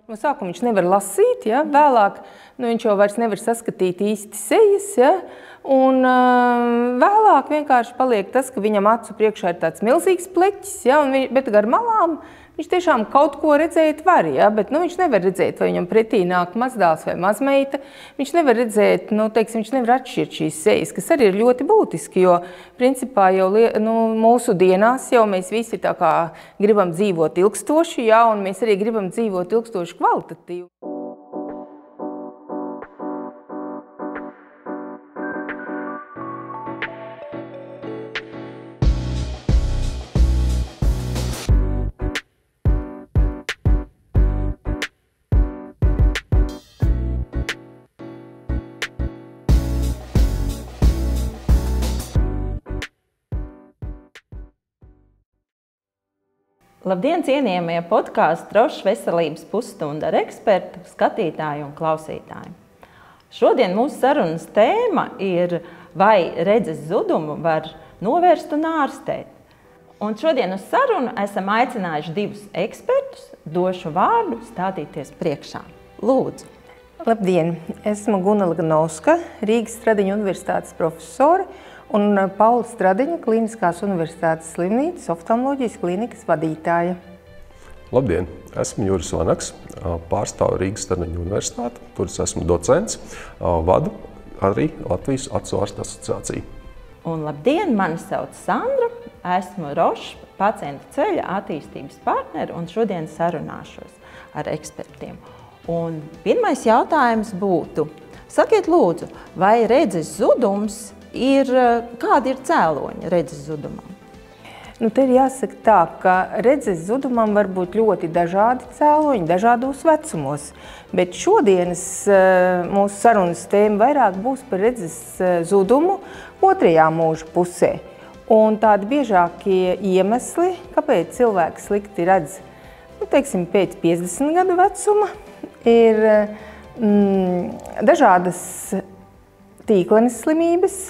No sākuma viņš nevar lasīt, ja? Vēlāk viņš jau vairs nevar saskatīt īsti sejas, ja? Un vēlāk vienkārši paliek tas, ka viņam acu priekšā ir tāds milzīgs pleķis, ja? Bet gar malām viņš tiešām kaut ko redzēt var, ja? Bet viņš nevar redzēt, vai viņam pretī nāk mazdēls vai mazmeita. Viņš nevar redzēt, viņš nevar atšķirt šīs sejas, kas arī ir ļoti būtiski, jo principā jau mūsu dienās jau mēs visi tā kā gribam dzīvot ilgstoši, ja? Un mēs arī gribam dzīvot ilgstoši kvalitatīvi. Labdien, cienījamie podkāstu Drošas veselības pusstunda ar ekspertu, skatītāju un klausītāju. Šodien mūsu sarunas tēma ir, vai redzes zudumu var novērst un ārstēt. Un šodien uz sarunu esam aicinājuši divus ekspertus, došu vārdu stādīties priekšā. Lūdzu. Labdien, esmu Guna Laganovska, Rīgas Stradiņu universitātes profesore un Paula Stradiņa Kliniskās universitātes slimnīcas oftalmoloģijas klīnikas vadītāja. Labdien, esmu Juris Vanaks, pārstāvu Rīgas Stradiņu universitāti, tur es esmu docents, vadu arī Latvijas acu ārstu asociāciju. Un labdien, mani sauc Sandra, esmu Rošas pacientu ceļa attīstības partneri un šodien sarunāšos ar ekspertiem. Un pirmais jautājums būtu, sakiet lūdzu, vai redzes zudums kādi ir cēloņi redzes zudumam? Te ir jāsaka tā, ka redzes zudumam var būt ļoti dažādi cēloņi, dažādos vecumos. Bet šodienas mūsu sarunas tēma vairāk būs par redzes zudumu otrajā mūža pusē. Un tādi biežākie iemesli, kāpēc cilvēks slikti redz, teiksim, pēc 50 gadu vecuma, ir dažādas tīklenes slimības,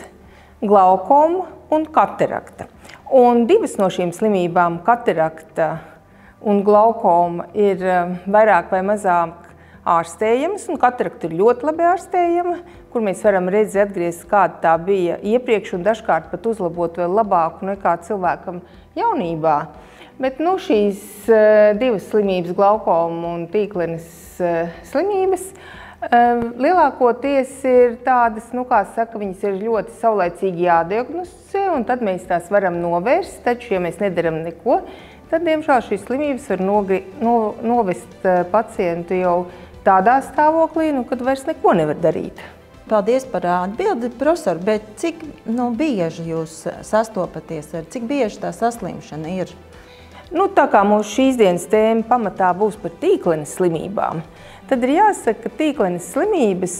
glaukoma un katarakta. Un divas no šīm slimībām, katarakta un glaukoma, ir vairāk vai mazāk ārstējamas, un katarakta ir ļoti labi ārstējama, kur mēs varam redzēt, atgriezt, kāda tā bija iepriekš, un dažkārt pat uzlabot vēl labāku nekā cilvēkam jaunībā. Bet šīs divas slimības, glaukoma un tīklenes slimības, lielākoties ir tādas, viņas ir ļoti saulaicīgi jādiagnosticē, un tad mēs tās varam novērst, taču, ja mēs nedaram neko, tad, diemžēl, šīs slimības var novest pacientu jau tādā stāvoklī, kad vairs neko nevar darīt. Paldies par atbildi, profesor, bet cik bieži jūs sastopaties ar, cik bieži tā saslimšana ir? Tā kā mūsu šīs dienas tēma pamatā būs par tīklenes slimībām, tad ir jāsaka, ka tīklenes slimības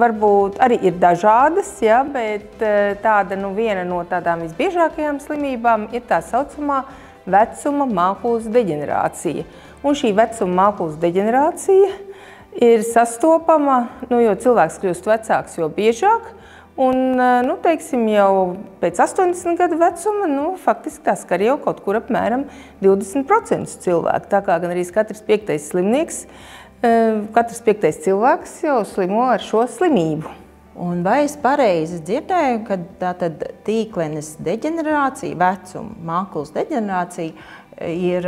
varbūt arī ir dažādas, ja, bet viena no tādām visbiežākajām slimībām ir tā saucamā vecuma mākulas deģenerācija. Un šī vecuma mākulas deģenerācija ir sastopama, jo cilvēks kļūst vecāks, jo biežāk. Un, teiksim, jau pēc 80 gadu vecuma, faktiski tā skar jau kaut kur apmēram 20% cilvēku. Tā kā gan arī katrs piektais cilvēks jau slimo ar šo slimību. Un vai es pareizi dzirdēju, ka tātad tīklenes deģenerācija, vecuma mākulas deģenerācija ir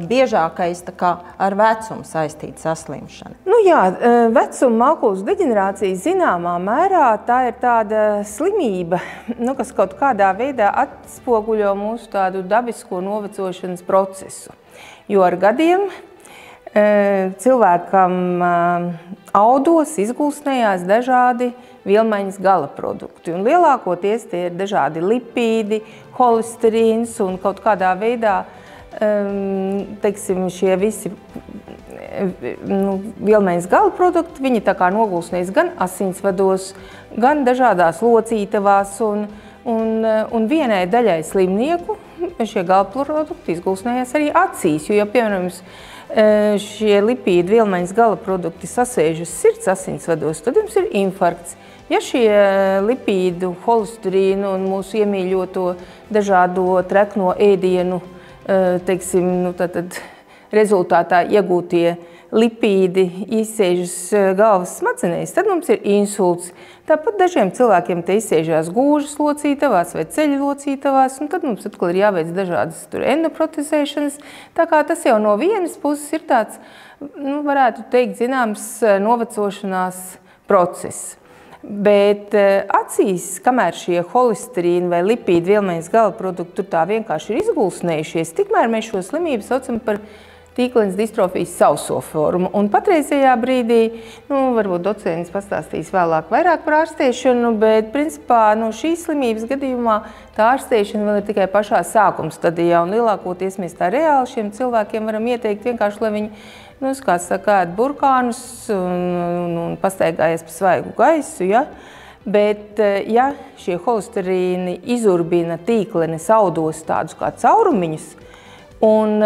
biežākais ar vecumu saistīta saslimšana? Jā, vecuma mākulas deģenerācija zināmā mērā tā ir tāda slimība, kas kaut kādā veidā atspoguļo mūsu tādu dabisko novecošanas procesu. Jo ar gadiem cilvēkam audos izgulsnējās dažādi vielmaiņas gala produkti. Un lielākoties tie ir dažādi lipīdi, holesterīns un kaut kādā veidā, teiksim, šie visi vielmaiņas gala produkti, viņi tā kā nogulsnējas gan asinsvados, gan dažādās locītavās, un vienai daļai slimnieku šie gala produkti izgulsnējās arī acīs, jo, piemēram, šie lipīdi vielmaiņas gala produkti sasēžas sirds asinsvados, tad jums ir infarkts. Ja šie lipīdu, holesterīnu un mūsu iemīļoto dažādo trekno ēdienu, teiksim, rezultātā iegūtie lipīdi izsēžas galvas smadzenēs, tad mums ir insults. Tāpat dažiem cilvēkiem te izsēžās gūžas locītavās vai ceļu locītavās, un tad mums atkal ir jāveic dažādas endoprotezēšanas. Tā kā tas jau no vienas puses ir tāds, varētu teikt, zināms novecošanās process. Bet acīs, kamēr šie holesterīni vai lipīdi vielmaiņas galvaprodukti tur tā vienkārši ir izgulsnējušies, tikmēr mēs šo slimību saucam par tīklenes distrofijas sauso formu. Un patreizajā brīdī, varbūt docents pastāstīs vēlāk vairāk par ārstēšanu, bet principā šīs slimības gadījumā tā ārstēšana vēl ir tikai pašā sākuma stadijā. Un lielākoties mēs tā reāli šiem cilvēkiem varam ieteikt vienkārši, lai viņi, kāds saka, ēd burkānus un pastaigājies pa svaigu gaisu, ja? Bet, ja šie holesterīni izurbina tīklenes audos tādus kā caurumiņus, un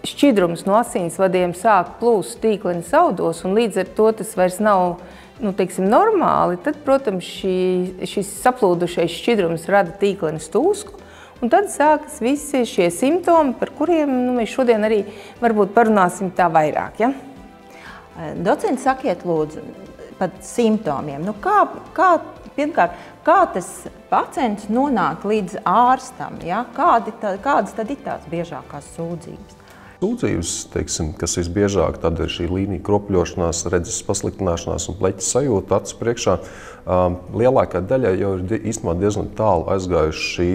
šķidrums no asinsvadiem sāk plūst tīklenes audos, un līdz ar to tas vairs nav, normāli, tad, protams, šis saplūdušais šķidrums rada tīklenes tūsku, un tad sākas visi šie simptomi, par kuriem mēs šodien arī varbūt parunāsim tā vairāk. Ja? Docenti, sakiet lūdzu par simptomiem. Pirmkārt, kā tas pacients nonāk līdz ārstam? Ja? Kādas tad ir tās biežākās sūdzības? Sūdzības, kas visbiežāk, tad ir šī līnija kropļošanās, redzes pasliktināšanās un pleķa sajūta acu priekšā. Lielākā daļa jau ir īstenībā diezgan tālu aizgājuši šī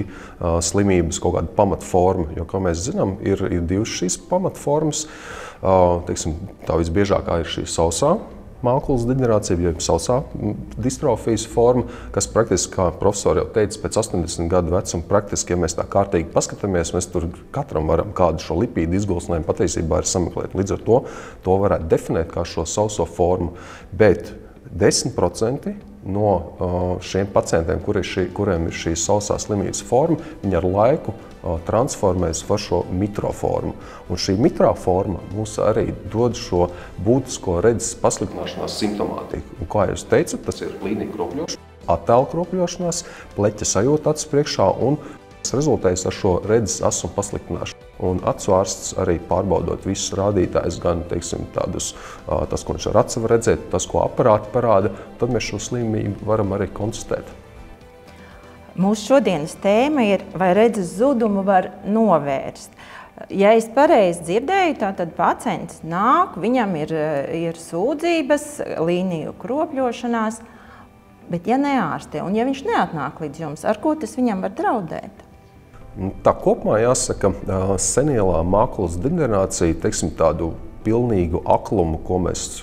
slimības kaut kāda pamatforma, jo, kā mēs zinām, ir divas šīs pamatformas. Tā visbiežākā ir šī sausā mākulas deģenerācija, jeb sausā distrofijas forma, kas praktiski, kā profesori jau teica, pēc 80 gadu vecuma praktiski, ja mēs tā kārtīgi paskatāmies, mēs tur katram varam kādu šo lipīdu izgulsnējumu patiesībā ir sameklēt. Līdz ar to varētu definēt kā šo sauso formu, bet 10% no šiem pacientiem, kuriem ir šī sausā slimības forma, viņi ar laiku transformēs par šo mitroformu. Un šī mitroforma mums arī dod šo būtisko redzes pasliktināšanās simptomātiku. Un, kā jūs teicat, tas ir līnija kropļošanās, attēla kropļošanās, pleķa sajūta acu priekšā un tas rezultējas ar šo redzes asuma pasliktināšanu. Un acu ārsts arī pārbaudot visus rādītājus, gan tas, ko viņš ar aci var redzēt, tas, ko aparāti parāda, tad mēs šo slimību varam arī konstatēt. Mūsu šodienas tēma ir, vai redzes zudumu var novērst. Ja es pareizi dzirdēju, tad pacients nāk, viņam ir sūdzības, līniju kropļošanās, bet ja neārstē un ja viņš neatnāk līdz jums, ar ko tas viņam var draudēt? Tā kopumā jāsaka, senielā mākulas deģenerācija, tādu pilnīgu aklumu, ko mēs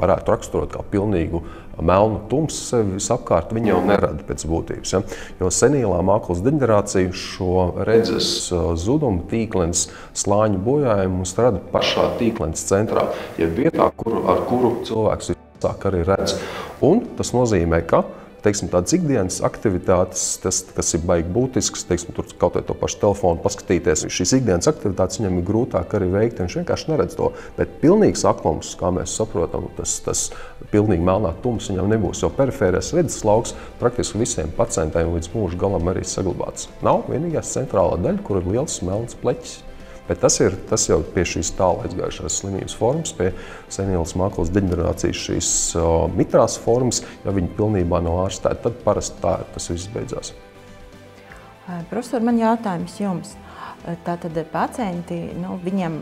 varētu raksturot kā pilnīgu melnu tumsu sevi visapkārt, viņa jau nerada pēc būtības. Ja? Jo senielā mākulas deģenerācija šo redzes zudumu, tīklenes slāņu bojājumu mums rada pašā tīklenes centrā, jeb vietā, ar kuru cilvēks visāk arī redz. Un tas nozīmē, ka tādas ikdienas aktivitātes, kas ir baigi būtisks, tur kaut vai to pašu telefonu paskatīties. Šīs ikdienas aktivitātes viņam ir grūtāk arī veikt, viņš vienkārši neredz to. Bet pilnīgs aklums, kā mēs saprotam, tas pilnīgi melnā tums viņam nebūs, jo perifērijas redzes lauks praktiski visiem pacientiem līdz mūža galam arī saglabāts. Nav vienīgās centrālā daļa, kur ir liels melns pleķis. Bet tas jau pie šīs tālu aizgājušās slimības formas, pie senielas mākulas deģenerācijas šīs mitrās formas, ja viņi pilnībā nav ārstēti, tad parasti tā tas viss beidzās. Profesor, man jautājums jums. Tātad pacienti, viņiem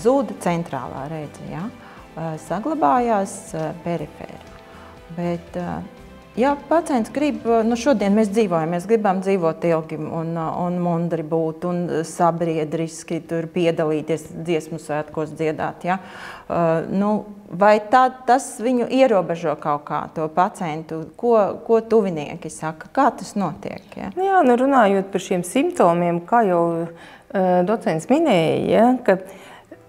zūd centrālā redze, ja? Saglabājās perifēri. Bet ja pacients grib, šodien mēs dzīvojam, mēs gribam dzīvot ilgi un mundri būt un sabiedriski tur piedalīties dziesmu svētkos dziedāt, ja? Vai tas viņu ierobežo kaut kā, to pacientu, ko tuvinieki saka, kā tas notiek? Ja? Jā, runājot par šiem simptomiem, kā jau docents minēja, ja, ka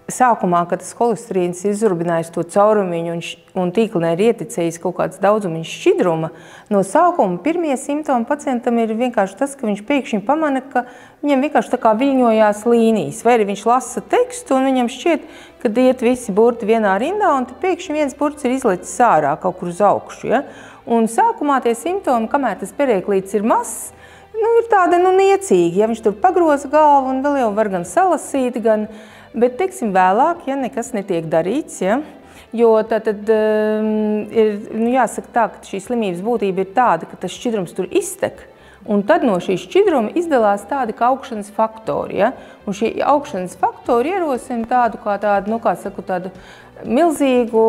sākumā, kad tas holesterīns izurbinājis to caurumiņu un tīklenē ir ieticējis kaut kāds daudzumiņš šķidruma, no sākuma pirmie simptomi pacientam ir vienkārši tas, ka viņš pēkšņi pamana, ka viņam vienkārši tā kā viļņojās līnijas, vai arī viņš lasa tekstu un viņam šķiet, ka iet visi burti vienā rindā un pēkšņi viens burts ir izlicis ārā kaut kur uz augšu. Ja? Un sākumā tie simptomi, kamēr tas perēklīts ir mazs, ir tāda niecīgi, ja viņš tur pagroza galvu un vēl jau var gan salasīt, gan Bet, teiksim, vēlāk, ja nekas netiek darīts, ja, jo tad ir jāsaka tā, ka šī slimības būtība ir tāda, ka tas šķidrums tur iztek, un tad no šī šķidruma izdalās tādi kā augšanas faktori. Ja? Un šie augšanas faktori ierosina tādu kā tādu, nu, kā saku, tādu milzīgu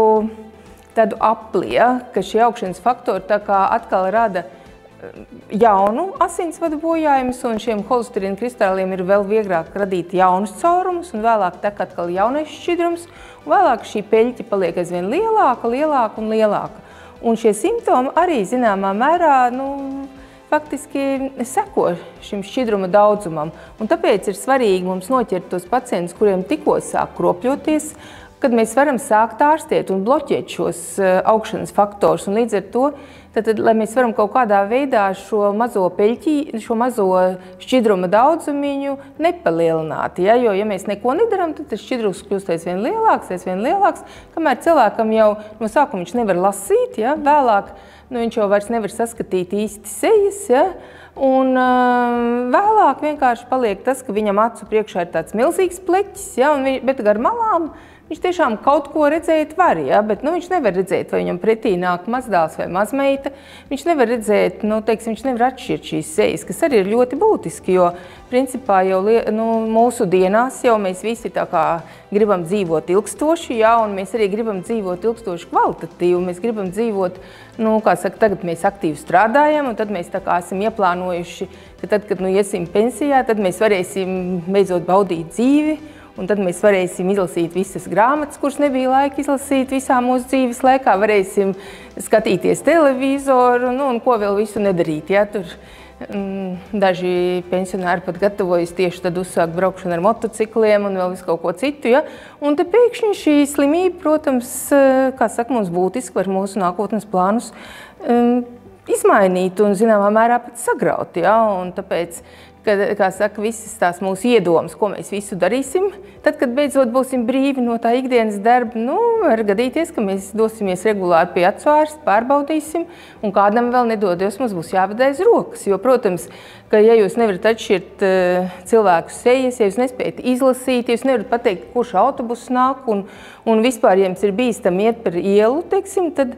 tādu apli, ja? Ka šie augšanas faktori tā kā atkal rada jaunu asinsvadu bojājumus, un šiem holesterīna kristāliem ir vēl vieglāk radīt jaunus caurumus, un vēlāk tek atkal jaunais šķidrums, un vēlāk šī peļķa paliek aizvien lielāka, lielāka un lielāka. Un šie simptomi arī zināmā mērā, nu, faktiski seko šim šķidruma daudzumam. Un tāpēc ir svarīgi mums noķert tos pacientus, kuriem tikko sāk kropļoties, kad mēs varam sākt ārstēt un bloķēt šos augšanas faktorus. Un līdz ar to, tad, lai mēs varam kaut kādā veidā šo mazo peļķi, šo mazo šķidruma daudzumiņu nepalielināt. Ja? Jo, ja mēs neko nedaram, tad tas šķidrums kļūst aizvien lielāks, kamēr cilvēkam jau no sākuma viņš nevar lasīt, ja? Vēlāk viņš jau vairs nevar saskatīt īsti sejas, ja? Un vēlāk vienkārši paliek tas, ka viņam acu priekšā ir tāds milzīgs pleķis, ja? Bet gar malām viņš tiešām kaut ko redzēt var, ja? Bet viņš nevar redzēt, vai viņam pretī nāk mazdēls vai mazmeita. Viņš nevar redzēt, viņš nevar atšķirt šīs sejas, kas arī ir ļoti būtiski, jo principā jau mūsu dienās jau mēs visi tā kā gribam dzīvot ilgstoši, ja? Un mēs arī gribam dzīvot ilgstoši kvalitatīvi. Mēs gribam dzīvot, kā saka, tagad mēs aktīvi strādājam, un tad mēs tā kā esam ieplānojuši, ka tad, kad iesim pensijā, tad mēs varēsim beidzot baudīt dzīvi. Un tad mēs varēsim izlasīt visas grāmatas, kuras nebija laika izlasīt visā mūsu dzīves laikā. Varēsim skatīties televizoru, un ko vēl visu nedarīt. Ja? Tur daži pensionāri pat gatavojas tieši tad uzsākt braukšanu ar motocikliem un vēl visu kaut ko citu. Ja? Un te pēkšņi šī slimība, protams, kā saka, mums būtiski var mūsu nākotnes plānus izmainīt un zināmā mērā pat sagraut. Ja? Un tāpēc, kā saka, visas tās mūsu iedomas, ko mēs visu darīsim, tad, kad beidzot būsim brīvi no tā ikdienas darba, var gadīties, ka mēs dosimies regulāri pie acu ārsta, pārbaudīsim, un kādam vēl nedodies, mums būs jāvada aiz rokas. Jo, protams, ka ja jūs nevarat atšķirt cilvēku sejas, ja jūs nespējat izlasīt, ja jūs nevarat pateikt, kurš autobus nāk, un vispār, ja jums ir bīstami iet par ielu, teiksim, tad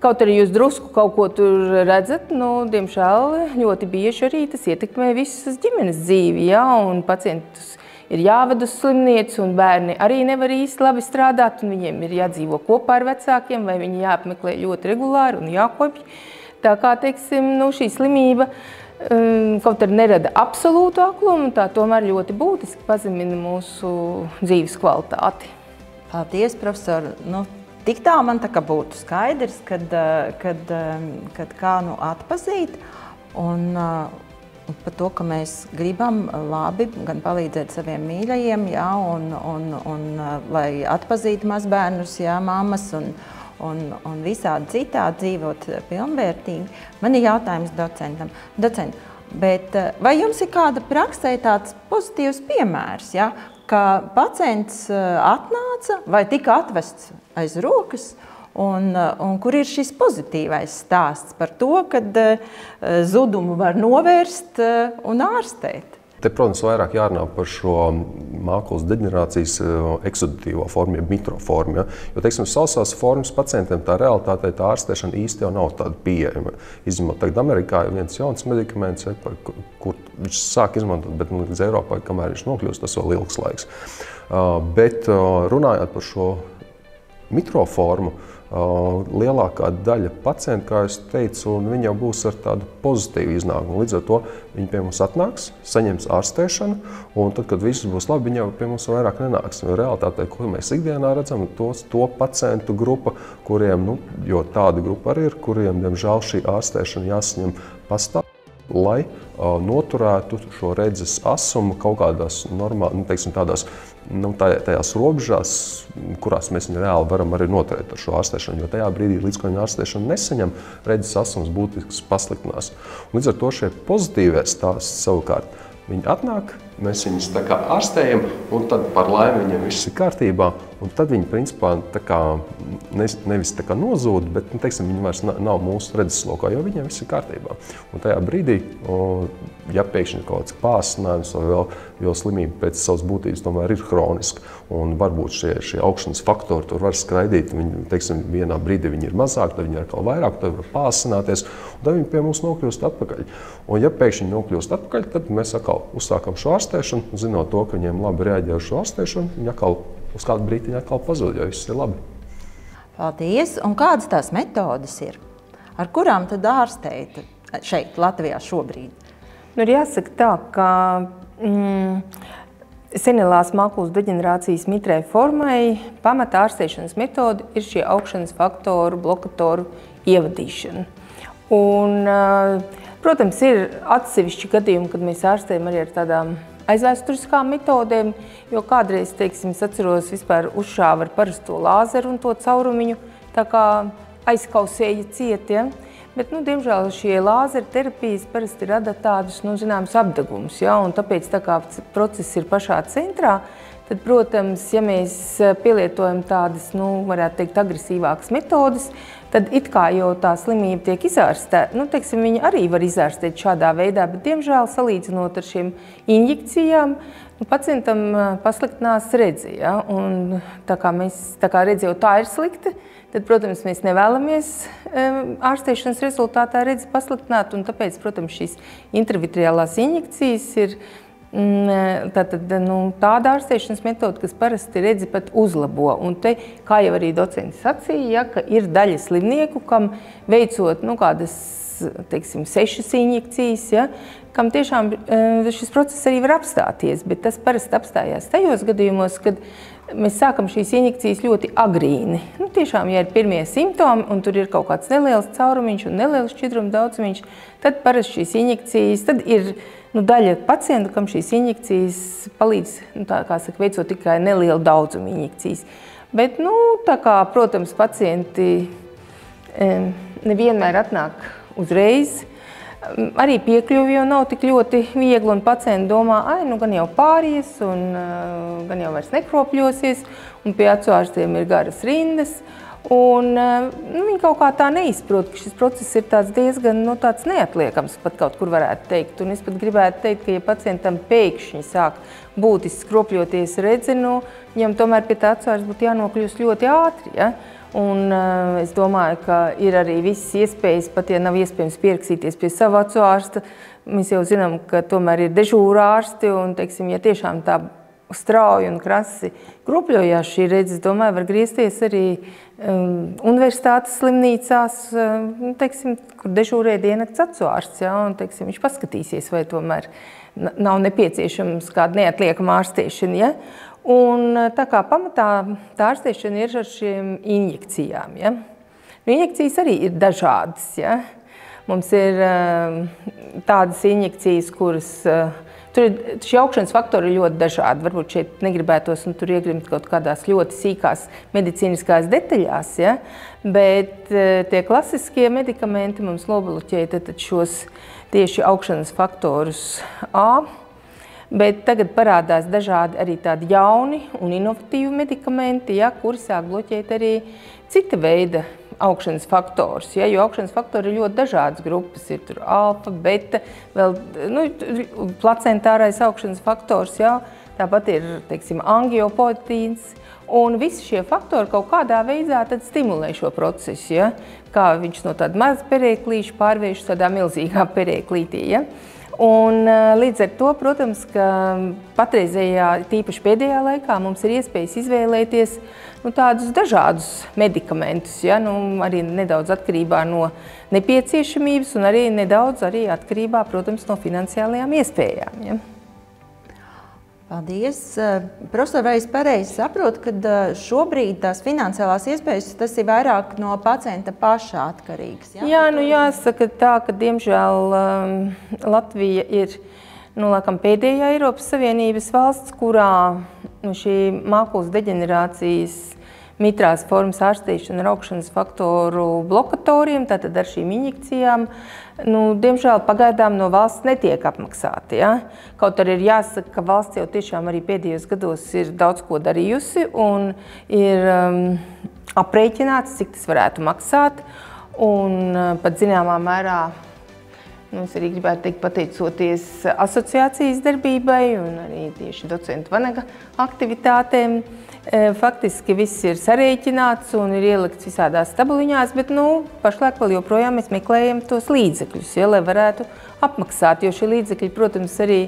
kaut arī jūs drusku kaut ko tur redzat, diemžēl ļoti bieži arī tas ietekmē visas ģimenes dzīvi, ja? Un pacientus ir jāved uz slimnīcu, un bērni arī nevar īsti labi strādāt, un viņiem ir jādzīvo kopā ar vecākiem, vai viņi jāapmeklē ļoti regulāri un jākopj. Tā kā, teiksim, šī slimība kaut arī nerada absolūtu aklumu, tā tomēr ļoti būtiski pazemina mūsu dzīves kvalitāti. Paldies, profesor! Tik tā man tā kā būtu skaidrs, kad kā atpazīt, un par to, ka mēs gribam labi gan palīdzēt saviem mīļajiem, ja, un lai atpazītu mazbērnus, ja, mammas, un visādi citādi dzīvot pilnvērtīgi. Man ir jautājums docentam. Docent, bet vai jums ir kāda praksē tāds pozitīvs piemērs, ja, ka pacients atnāca vai tika atvests aiz rokas, un kur ir šis pozitīvais stāsts par to, kad zudumu var novērst un ārstēt? Te, protams, vairāk jārunā par šo mākoņu deģenerācijas eksudatīvo formu, jeb mitroformu. Ja? Jo, teiksim, sausās formas pacientiem tā realitātē tā ārstēšana īsti jau nav tāda pieejama. Izņemot tagad Amerikā ir viens jauns medikaments, ja, kur viņš sāk izmantot, bet līdz Eiropā, kamēr viņš nokļūst, tas vēl ilgs laiks. Bet runājot par šo mitroformu, lielākā daļa pacientu, kā es teicu, viņi jau būs ar tādu pozitīvu iznākumu. Līdz ar to viņi pie mums atnāks, saņems ārstēšanu, un tad, kad viss būs labi, viņi jau pie mums vairāk nenāks. Realitātē, ko mēs ikdienā redzam, to pacientu grupa, kuriem, jo tāda grupa arī ir, kuriem, diemžēl, šī ārstēšana jāsaņem pastāv, lai noturētu šo redzes asumu kaut kādās normāli, tādās, tajās robežās, kurās mēs viņu reāli varam arī noturēt ar šo ārstēšanu, jo tajā brīdī, līdz ko viņa ārstēšanu nesaņem, redzes asums būtiski pasliktinās. Līdz ar to šie pozitīvie stāsti savukārt, viņi atnāk, mēs viņus tā kā ārstējam, un tad par laimi viņiem viss ir kārtībā. Un tad viņi principā tā kā nevis tā kā nozūd, bet teiksim, viņi vairs nav mūsu redzeslokā, jo viņiem viss ir kārtībā. Un tajā brīdī, ja pēkšņi kaut kāds pārsinājums vai vēl, jo slimība pēc savas būtības tomēr ir hroniska, un varbūt šie augšanas faktori tur var skraidīt, viņi, teiksim, vienā brīdī viņi ir mazāk, tad viņi ir atkal vairāk, tad var pārsināties, un tad viņi pie mums nokļūst atpakaļ. Un ja pēkšņi nokļūst atpakaļ, tad mēs atkal uzsākam šo ārstēšanu, zinot to, ka viņiem labi reaģē uz šo ārstēšanu, viņi atkal uz kādu brīdi atkal pazūd, jo viss ir labi. Paldies! Un kādas tās metodes ir? Ar kurām tad ārstēt šeit, Latvijā šobrīd? Nu, ir jāsaka tā, ka senilās mākulas deģenerācijas mitrai formai pamata ārstēšanas metode ir šie augšanas faktoru, blokatoru ievadīšana. Un, protams, ir atsevišķi gadījumi, kad mēs ārstējam arī ar tādām aizvēsturiskām metodēm, jo kādreiz, teiksim, es atceros, vispār uzšāva ar parasto lāzeru un to caurumiņu tā kā aizkausēja ciet, ja? Bet, diemžēl šie lāzera terapijas parasti rada tādus, zināmus apdegumus, ja? Un tāpēc, tā kā process ir pašā centrā, tad, protams, ja mēs pielietojam tādas, varētu teikt, agresīvākas metodes, tad it kā jau tā slimība tiek izārstēta, teiksim, viņa arī var izārstēt šādā veidā, bet, diemžēl, salīdzinot ar šiem injekcijām, pacientam pasliktinās redze, ja? Un tā kā redze jau tā ir slikta, tad, protams, mēs nevēlamies ārstēšanas rezultātā redzi pasliktināt, un tāpēc, protams, šīs intravitriālās injekcijas ir tāda ārstēšanas metode, kas parasti redzi pat uzlabo. Un te, kā jau arī docents sacīja, ja, ka ir daļa slimnieku, kam veicot kādas, teiksim, 6 injekcijas, ja, kam tiešām šis process arī var apstāties, bet tas parasti apstājās tajos gadījumos, kad mēs sākam šīs injekcijas ļoti agrīni. Tiešām, ja ir pirmie simptomi un tur ir kaut kāds neliels caurumiņš un neliels šķidruma daudzumiņš, tad parasti šīs injekcijas, tad ir daļa pacientu, kam šīs injekcijas palīdz, veicot tikai nelielu daudzumu injekcijas. Bet, tā kā, protams, pacienti nevienmēr atnāk uzreiz, arī piekļuvi jau nav tik ļoti viegli, un pacienti domā, gan jau pāries, un gan jau vairs nekropļosies, un pie acu ārstiem ir garas rindas. Un viņi kaut kā tā neizprot, ka šis process ir diezgan tāds neatliekams, pat kaut kur varētu teikt. Un es pat gribētu teikt, ka ja pacientam pēkšņi sāk būtiski skropļoties redze, viņam tomēr pie tā acu ārsta būtu jānokļūst ļoti ātri. Ja? Un es domāju, ka ir arī visas iespējas, pat ja nav iespējams pierakstīties pie savu acu ārsta. Mēs jau zinām, ka tomēr ir dežūra ārsti, un, teiksim, ja tiešām tā strauji un krasi kropļojās šī redze, es domāju, var griezties arī universitātes slimnīcās, teiksim, kur dežūrē diennakts acu ārsts, ja, un, teiksim, viņš paskatīsies, vai tomēr nav nepieciešams kāda neatliekama ārstēšana. Ja. Un tā kā pamatā tā ārstēšana ir ar šiem injekcijām. Ja. Injekcijas arī ir dažādas. Ja. Mums ir tādas injekcijas, kuras šie augšanas faktori ir ļoti dažādi. Varbūt šeit negribētos tur iegrimt kaut kādās ļoti sīkās medicīniskās detaļās, ja? Bet tie klasiskie medikamenti mums nobloķē šos tieši augšanas faktorus A. Bet tagad parādās dažādi arī tādi jauni un inovatīvi medikamenti, ja, kuri sāk bloķēt arī cita veida augšanas faktors, ja, jo augšanas faktori ir ļoti dažādas grupas, ir tur alfa, beta, vēl placentārais augšanas faktors, ja, tāpat ir, teiksim, angiopoetīns, un visi šie faktori kaut kādā veidā tad stimulē šo procesu, ja, kā viņš no tāda maza perēklīša pārvērš tādā milzīgā perēklītī, ja. Un līdz ar to, protams, ka patreizējā, tīpaši pēdējā laikā, mums ir iespējas izvēlēties tādus dažādus medikamentus, ja, arī nedaudz atkarībā no nepieciešamības un arī nedaudz arī atkarībā, protams, no finansiālajām iespējām. Ja. Paldies. Profesor, vai es pareizi saprotu, ka šobrīd tās finansiālās iespējas, tas ir vairāk no pacienta paša atkarīgs? Ja? Jā, jāsaka tā, ka diemžēl Latvija ir laikam pēdējā Eiropas Savienības valsts, kurā šī mākulas deģenerācijas mitrās formas ārstīšanu ar augšanas faktoru blokatoriem, tātad ar šīm injekcijām, diemžēl pagaidām no valsts netiek apmaksāti. Ja? Kaut arī ir jāsaka, ka valsts jau tiešām arī pēdējos gados ir daudz ko darījusi un ir aprēķināts, cik tas varētu maksāt. Un pat zināmā mērā es arī gribētu teikt, pateicoties asociācijas darbībai un arī tieši docentu Vanaga aktivitātēm, faktiski viss ir sarēķināts un ir ielikts visādās tabuliņās, bet pašlaik vēl joprojām mēs meklējam tos līdzekļus, ja, lai varētu apmaksāt, jo šie līdzekļi, protams, arī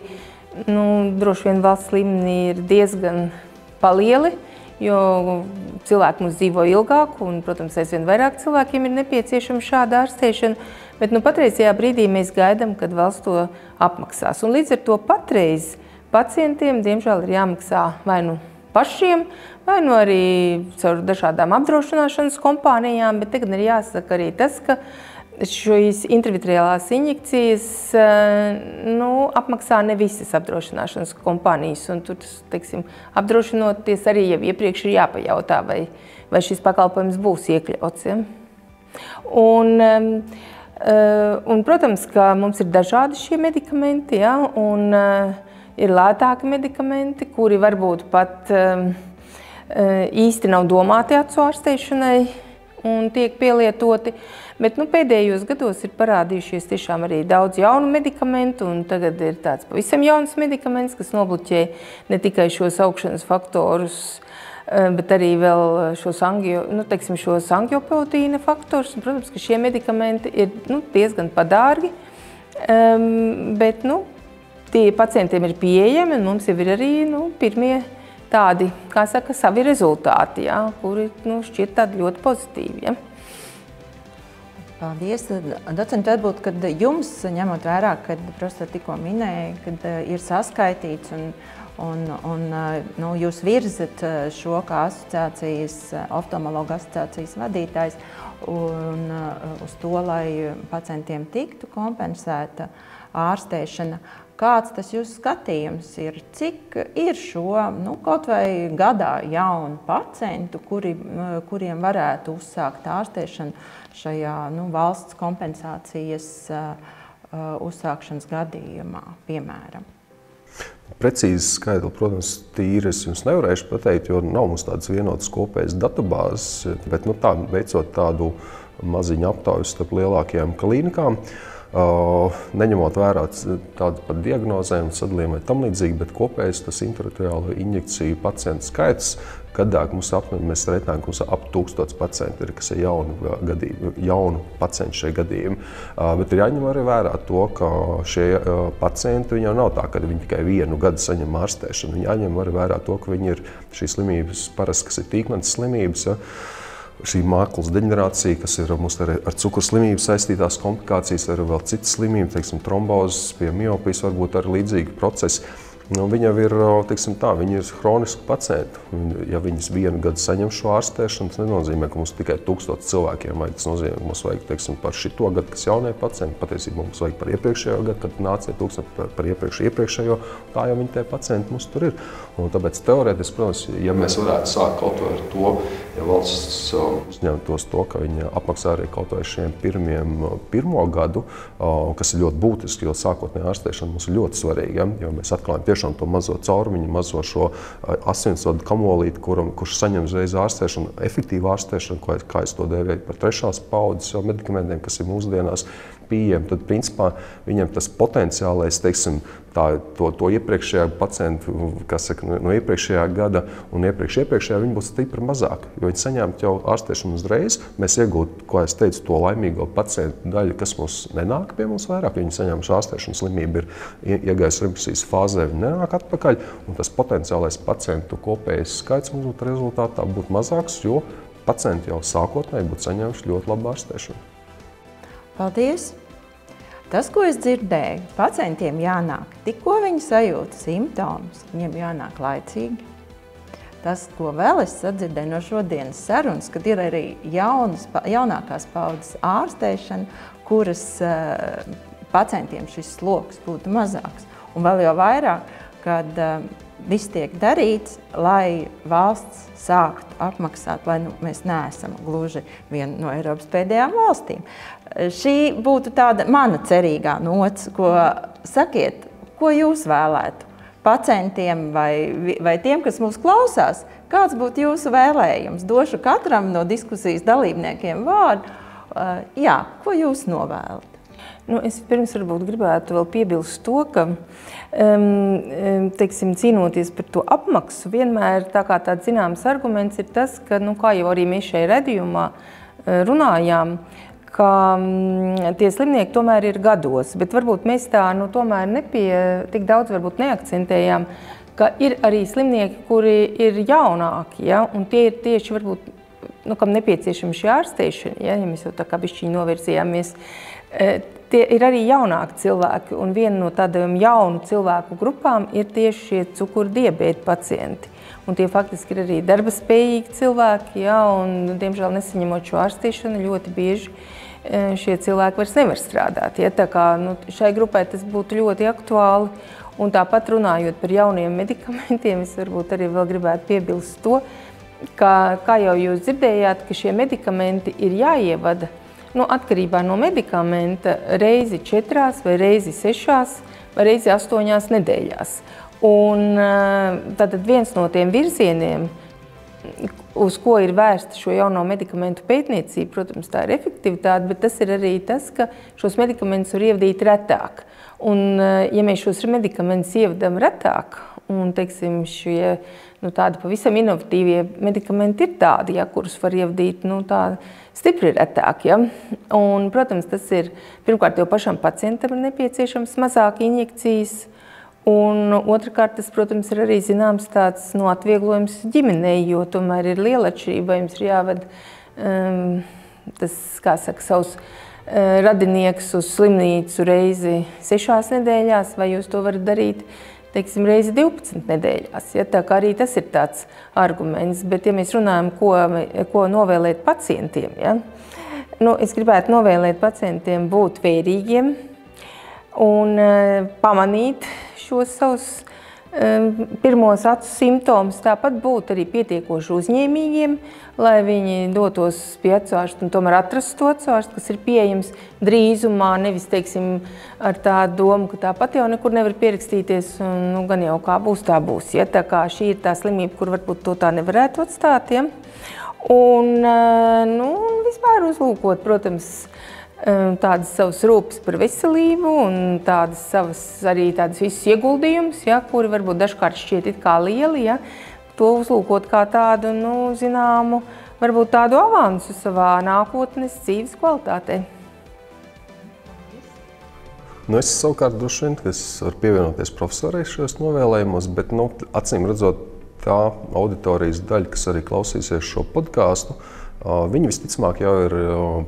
droši vien valsts līmenī ir diezgan palieli, jo cilvēki mums dzīvo ilgāk un, protams, aizvien vairāk cilvēkiem ir nepieciešama šāda ārstēšana, bet patreizajā brīdī mēs gaidām, kad valsts to apmaksās. Un līdz ar to patreiz pacientiem, diemžēl, ir jāmaksā vai pašiem, vai arī caur dažādām apdrošināšanas kompānijām, bet tagad ir jāsaka arī tas, ka šīs intravitreālās injekcijas apmaksā ne visas apdrošināšanas kompānijas, un tur, teiksim, apdrošinoties arī jau iepriekš ir jāpajautā, vai šis pakalpojums būs iekļauts. Ja? Un, protams, ka mums ir dažādi šie medikamenti, ja? Un ir lētāki medikamenti, kuri varbūt pat īsti nav domāti acu ārstēšanai un tiek pielietoti. Bet pēdējos gados ir parādījušies tiešām arī daudz jaunu medikamentu, un tagad ir tāds pavisam jauns medikaments, kas nobloķē ne tikai šos augšanas faktorus, bet arī vēl šos angiopoetīna faktorus. Un, protams, ka šie medikamenti ir diezgan padārgi, bet tie pacientiem ir pieejami, un mums jau ir arī pirmie tādi, kā saka, savi rezultāti, ja, kuri šķiet tādi ļoti pozitīvi. Ja. Paldies. Docenti, varbūt, kad jums, ņemot vērā, kad profesori tikko minēja, kad ir saskaitīts un jūs virzat šo kā asociācijas, oftalmologu asociācijas vadītājs un uz to, lai pacientiem tiktu kompensēta ārstēšana. Kāds tas jūsu skatījums ir? Cik ir šo, kaut vai gadā jaunu pacientu, kuriem varētu uzsākt ārstēšanu šajā valsts kompensācijas uzsākšanas gadījumā, piemēram? Precīzi skaidri, protams, tīri es jums nevarēšu pateikt, jo nav mums tādas vienotas kopējas datubāzes, bet veicot tādu maziņu aptauju starp lielākajām klīnikām, neņemot vērā tādu pat diagnozēm, sadalījumu vai tam līdzīgi, bet kopējais tas intravitreālo injekciju pacientu skaits gadā, mums mēs reiķinām, ka mums ap 1000 pacienti ir, kas ir jaunu pacientu šie gadījumi. Bet ir jāņem arī vērā to, ka šie pacienti jau nav tā, ka viņi tikai vienu gadu saņem ārstēšanu. Viņi jāņem arī vērā to, ka viņi ir šīs slimības, parasti, kas ir tīkmeņa slimības, ja? Šī māklas deģenerācija, kas ir mums ar cukuru slimību saistītās komplikācijas, arī vēl citas slimības, teiksim, trombozes, pie miopijas varbūt arī līdzīgi procesi. Viņi jau ir, viņi ir hroniski pacienti. Ja viņas vienu gadu saņem šo ārstēšanu, tas nenozīmē, ka mums tikai 1000 cilvēkiem vajag. Tas nozīmē, ka mums vajag, par šito gadu, kas jaunie pacienti, patiesībā mums vajag par iepriekšējo gadu, kad nācija 1000 par iepriekšējo, tā jau viņi tie pacienti mums tur ir. Un tāpēc teorētiski, protams, ja mēs varētu sākt kaut vai ar to, ja valsts uzņemtos to, ka viņi apmaksā arī kaut vai šiem pirmo gadu, kas ir ļoti būtiski, jo sākotnējā ārstēšana mums ir ļoti svarīga, ja? Jo mēs atklājam tiešām to mazo caurumiņu, mazo šo asinsvadu kamolīti, kurš saņem uzreiz ārstēšanu, efektīvu ārstēšanu, kā es to dēvēju par 3. paudzes medikamentiem, kas ir mūsdienās pieejami, tad principā viņam tas potenciālais, teiksim, to iepriekšējā pacientu, kas saka, no iepriekšējā gada un iepriekšējā, viņi būs stipri mazāk, jo viņi saņemt jau ārstēšanu uzreiz, mēs iegūtu, ko es teicu, to laimīgo pacientu daļu, kas mums nenāk pie mums vairāk, jo viņi saņēmuši ārstēšanu, slimība ir iegājusi remisijas fāzē, viņi nenāk atpakaļ, un tas potenciālais pacientu kopējais skaits mums būtu rezultātā būtu mazāks, jo pacienti jau sākotnēji būtu saņēmuši ļoti labu ārstēšanu. Paldies! Tas, ko es dzirdēju, pacientiem jānāk, tikko viņi sajūta simptomus, viņiem jānāk laicīgi. Tas, ko vēl es sadzirdēju no šodienas sarunas, kad ir arī jaunākās paudzes ārstēšana, kuras pacientiem šis sloks būtu mazāks. Un vēl jau vairāk, kad viss tiek darīts, lai valsts sāktu apmaksāt, lai mēs neesam gluži viena no Eiropas pēdējām valstīm. Šī būtu tāda mana cerīgā nots, ko sakiet, ko jūs vēlētu pacientiem vai tiem, kas mūs klausās, kāds būtu jūsu vēlējums? Došu katram no diskusijas dalībniekiem vārdu. Jā, ko jūs novēlat? Es pirms varbūt gribētu vēl piebilst to, ka teiksim, cīnoties par to apmaksu, vienmēr tāds zināms arguments ir tas, ka, kā jau arī mēs šajā redzījumā runājām, ka tie slimnieki tomēr ir gados, bet varbūt mēs tā tomēr tik daudz varbūt neakcentējām, ka ir arī slimnieki, kuri ir jaunāki, ja? Un tie ir tieši varbūt, kam nepieciešama šī ārstēšana, ja mēs jau tā kā bišķiņi novirzījāmies, tie ir arī jaunāki cilvēki, un viena no tādām jaunu cilvēku grupām ir tieši šie cukura-diabēta pacienti. Un tie faktiski ir arī darba spējīgi cilvēki, ja, un, diemžēl, nesaņemot šo ārstīšanu, ļoti bieži šie cilvēki vairs nevar strādāt. Ja. Tā kā šai grupai tas būtu ļoti aktuāli, un tāpat runājot par jauniem medikamentiem, es varbūt arī vēl gribētu piebilst to, ka, kā jau jūs dzirdējāt, ka šie medikamenti ir jāievada atkarībā no medikamenta reizi 4 vai reizi 6 vai reizi 8 nedēļās. Un tātad viens no tiem virzieniem, uz ko ir vērsta šo jauno medikamentu pētniecība, protams, tā ir efektivitāte, bet tas ir arī tas, ka šos medikamentus var ievadīt retāk. Un, ja mēs šos medikamentus ievadam retāk, un, teiksim, šie tādi pavisam inovatīvie medikamenti ir tādi, ja, kurus var ievadīt tā stipri retāk. Ja. Un, protams, tas ir pirmkārt jau pašam pacientam ir nepieciešams mazāk injekcijas, un otrkārt tas, protams, ir arī zināms tāds atvieglojums ģimenei, jo tomēr ir liela atšķirība, jums ir jāved tas, kā saka, savus radinieks uz slimnīcu reizi 6 nedēļās, vai jūs to varat darīt, teiksim, reizi 12 nedēļās. Ja? Tā kā arī tas ir tāds arguments, bet ja mēs runājam, ko novēlēt pacientiem, ja? Es gribētu novēlēt pacientiem būt vērīgiem un pamanīt šos savus pirmos acu simptomus, tāpat būt arī pietiekoši uzņēmīgiem, lai viņi dotos pie acuārsta un tomēr atrastu to acuārstu, kas ir pieejams drīzumā, nevis, teiksim, ar tādu domu, ka tāpat jau nekur nevar pierakstīties, un gan jau kā būs, tā būs. Ja? Tā kā šī ir tā slimība, kur varbūt to tā nevarētu atstāt. Ja? Un vispār uzlūkot, protams, tādas savas rūpes par veselību un tādas savas arī tādas visas ieguldījumus, ja, kuri varbūt dažkārt šķiet it kā lieli, ja, to uzlūkot kā tādu, zināmu, varbūt tādu avansu savā nākotnes dzīves kvalitātei. Es savukārt droši vien, ka es varu pievienoties profesorai šajos novēlējumos, bet acīm redzot tā auditorijas daļa, kas arī klausīsies šo podkāstu, viņi visticamāk jau ir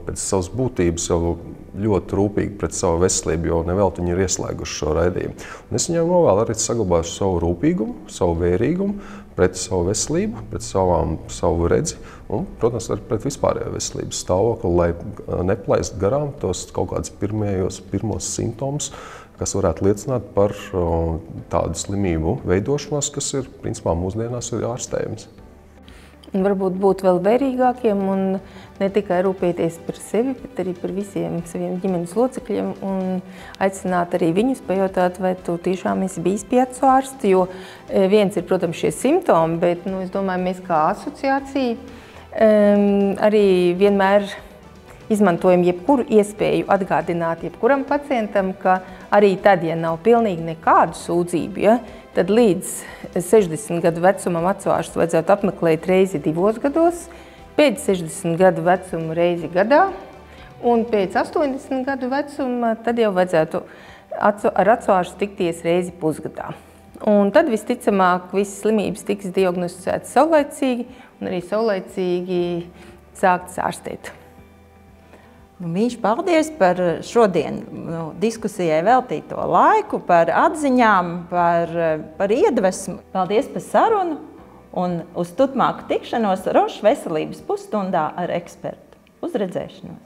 pēc savas būtības jau ļoti rūpīgi pret savu veselību, jo nevelti viņi ir ieslēguši šo raidījumu. Un es viņiem novēlu arī saglabāt savu rūpīgumu, savu vērīgumu, pret savu veselību, pret savu redzi un, protams, arī pret vispārējo veselības stāvokli, lai neplaist garām tos kaut kādus pirmos simptomus, kas varētu liecināt par tādu slimību veidošanos, kas ir, principā, mūsdienās ir ārstējams. Un varbūt būt vēl vērīgākiem un ne tikai rūpēties par sevi, bet arī par visiem saviem ģimenes locekļiem un aicināt arī viņus pajautāt, vai tu tiešām esi bijis pie acu ārsta, jo viens ir, protams, šie simptomi, bet, es domāju, mēs kā asociācija arī vienmēr izmantojam jebkuru iespēju atgādināt jebkuram pacientam, ka arī tad, ja nav pilnīgi nekādu sūdzību, ja, tad līdz 60 gadu vecumam acuārstu vajadzētu apmeklēt reizi 2 gados, pēc 60 gadu vecuma reizi gadā, un pēc 80 gadu vecuma tad jau vajadzētu ar acuārstu tikties reizi pusgadā. Un tad visticamāk visas slimības tiks diagnosticētas saulaicīgi un arī saulaicīgi sāktas ārstēt. Mīļš, paldies par šodien diskusijai veltīto laiku, par atziņām, par iedvesmu. Paldies par sarunu un uz turpmāku tikšanos Rošu veselības pusstundā ar ekspertu. Uz redzēšanos!